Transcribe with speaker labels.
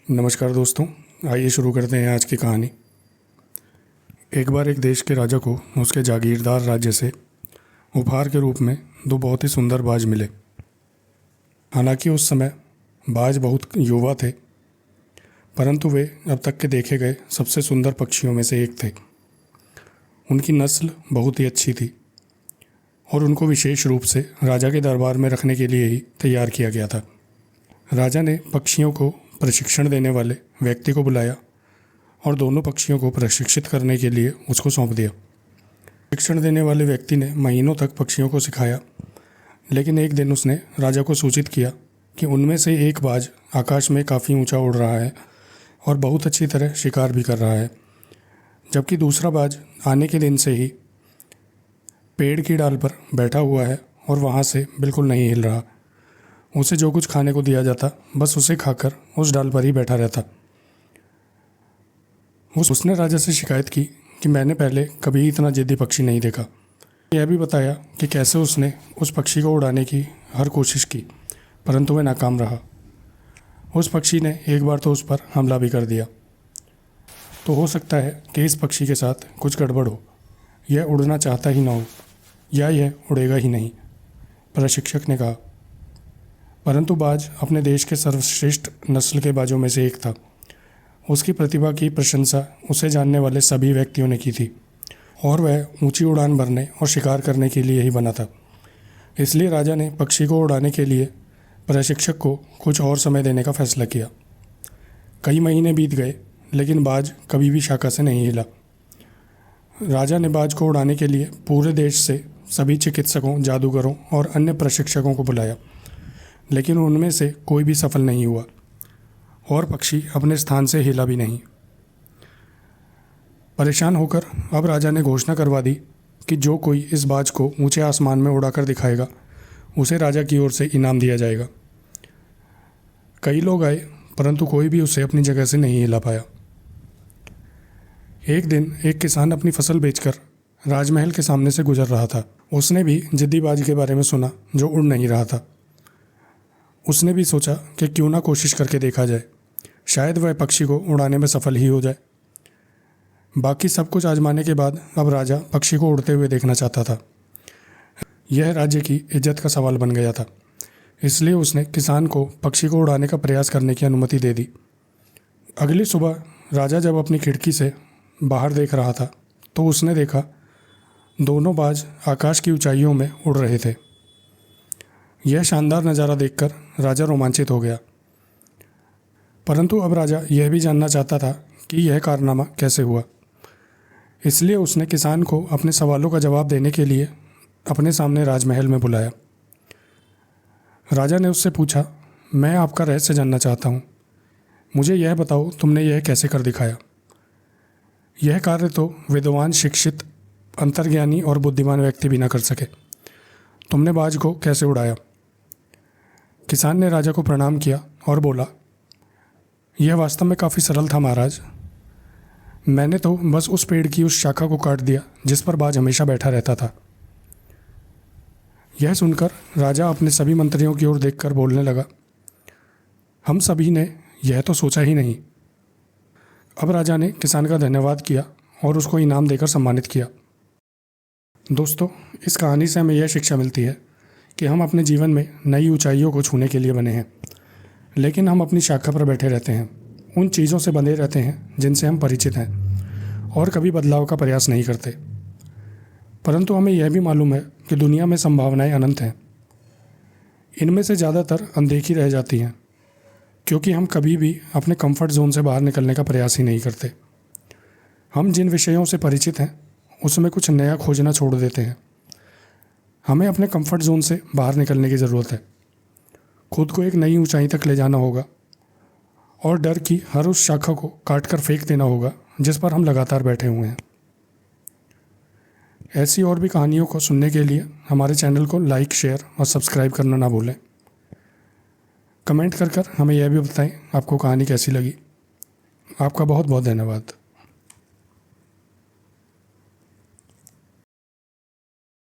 Speaker 1: नमस्कार दोस्तों, आइए शुरू करते हैं आज की कहानी। एक बार एक देश के राजा को उसके जागीरदार राज्य से उपहार के रूप में दो बहुत ही सुंदर बाज मिले। हालांकि उस समय बाज बहुत युवा थे, परंतु वे अब तक के देखे गए सबसे सुंदर पक्षियों में से एक थे। उनकी नस्ल बहुत ही अच्छी थी और उनको विशेष रूप से राजा के दरबार में रखने के लिए ही तैयार किया गया था। राजा ने पक्षियों को प्रशिक्षण देने वाले व्यक्ति को बुलाया और दोनों पक्षियों को प्रशिक्षित करने के लिए उसको सौंप दिया। प्रशिक्षण देने वाले व्यक्ति ने महीनों तक पक्षियों को सिखाया, लेकिन एक दिन उसने राजा को सूचित किया कि उनमें से एक बाज आकाश में काफ़ी ऊंचा उड़ रहा है और बहुत अच्छी तरह शिकार भी कर रहा है, जबकि दूसरा बाज आने के दिन से ही पेड़ की डाल पर बैठा हुआ है और वहाँ से बिल्कुल नहीं हिल रहा। उसे जो कुछ खाने को दिया जाता बस उसे खाकर उस डाल पर ही बैठा रहता। उसने राजा से शिकायत की कि मैंने पहले कभी इतना जिद्दी पक्षी नहीं देखा। यह भी बताया कि कैसे उसने उस पक्षी को उड़ाने की हर कोशिश की, परंतु वह नाकाम रहा। उस पक्षी ने एक बार तो उस पर हमला भी कर दिया। तो हो सकता है कि इस पक्षी के साथ कुछ गड़बड़ हो, यह उड़ना चाहता ही ना हो या यह उड़ेगा ही नहीं, प्रशिक्षक ने कहा। परंतु बाज अपने देश के सर्वश्रेष्ठ नस्ल के बाजों में से एक था। उसकी प्रतिभा की प्रशंसा उसे जानने वाले सभी व्यक्तियों ने की थी और वह ऊंची उड़ान भरने और शिकार करने के लिए ही बना था। इसलिए राजा ने पक्षी को उड़ाने के लिए प्रशिक्षक को कुछ और समय देने का फैसला किया। कई महीने बीत गए, लेकिन बाज कभी भी शाखा से नहीं हिला। राजा ने बाज को उड़ाने के लिए पूरे देश से सभी चिकित्सकों, जादूगरों और अन्य प्रशिक्षकों को बुलाया, लेकिन उनमें से कोई भी सफल नहीं हुआ और पक्षी अपने स्थान से हिला भी नहीं। परेशान होकर अब राजा ने घोषणा करवा दी कि जो कोई इस बाज को ऊंचे आसमान में उड़ाकर दिखाएगा उसे राजा की ओर से इनाम दिया जाएगा। कई लोग आए, परंतु कोई भी उसे अपनी जगह से नहीं हिला पाया। एक दिन एक किसान अपनी फसल बेचकर राजमहल के सामने से गुजर रहा था। उसने भी जिद्दी बाज के बारे में सुना जो उड़ नहीं रहा था। उसने भी सोचा कि क्यों ना कोशिश करके देखा जाए, शायद वह पक्षी को उड़ाने में सफल ही हो जाए। बाकी सब कुछ आजमाने के बाद अब राजा पक्षी को उड़ते हुए देखना चाहता था। यह राज्य की इज्जत का सवाल बन गया था, इसलिए उसने किसान को पक्षी को उड़ाने का प्रयास करने की अनुमति दे दी। अगली सुबह राजा जब अपनी खिड़की से बाहर देख रहा था तो उसने देखा दोनों बाज आकाश की ऊंचाइयों में उड़ रहे थे। यह शानदार नज़ारा देखकर राजा रोमांचित हो गया, परंतु अब राजा यह भी जानना चाहता था कि यह कारनामा कैसे हुआ। इसलिए उसने किसान को अपने सवालों का जवाब देने के लिए अपने सामने राजमहल में बुलाया। राजा ने उससे पूछा, मैं आपका रहस्य जानना चाहता हूँ। मुझे यह बताओ, तुमने यह कैसे कर दिखाया? यह कार्य तो विद्वान, शिक्षित, अंतर्ज्ञानी और बुद्धिमान व्यक्ति भी ना कर सके। तुमने बाज को कैसे उड़ाया? किसान ने राजा को प्रणाम किया और बोला, यह वास्तव में काफ़ी सरल था महाराज। मैंने तो बस उस पेड़ की उस शाखा को काट दिया जिस पर बाज हमेशा बैठा रहता था। यह सुनकर राजा अपने सभी मंत्रियों की ओर देखकर बोलने लगा, हम सभी ने यह तो सोचा ही नहीं। अब राजा ने किसान का धन्यवाद किया और उसको इनाम देकर सम्मानित किया। दोस्तों, इस कहानी से हमें यह शिक्षा मिलती है कि हम अपने जीवन में नई ऊंचाइयों को छूने के लिए बने हैं, लेकिन हम अपनी शाखा पर बैठे रहते हैं, उन चीज़ों से बंधे रहते हैं जिनसे हम परिचित हैं और कभी बदलाव का प्रयास नहीं करते। परंतु हमें यह भी मालूम है कि दुनिया में संभावनाएं अनंत हैं। इनमें से ज़्यादातर अनदेखी रह जाती हैं क्योंकि हम कभी भी अपने कंफर्ट जोन से बाहर निकलने का प्रयास ही नहीं करते। हम जिन विषयों से परिचित हैं उसमें कुछ नया खोजना छोड़ देते हैं। हमें अपने कंफर्ट जोन से बाहर निकलने की ज़रूरत है। खुद को एक नई ऊंचाई तक ले जाना होगा और डर की हर उस शाखा को काट कर फेंक देना होगा जिस पर हम लगातार बैठे हुए हैं। ऐसी और भी कहानियों को सुनने के लिए हमारे चैनल को लाइक, शेयर और सब्सक्राइब करना ना भूलें। कमेंट कर हमें यह भी बताएं आपको कहानी कैसी लगी। आपका बहुत बहुत धन्यवाद।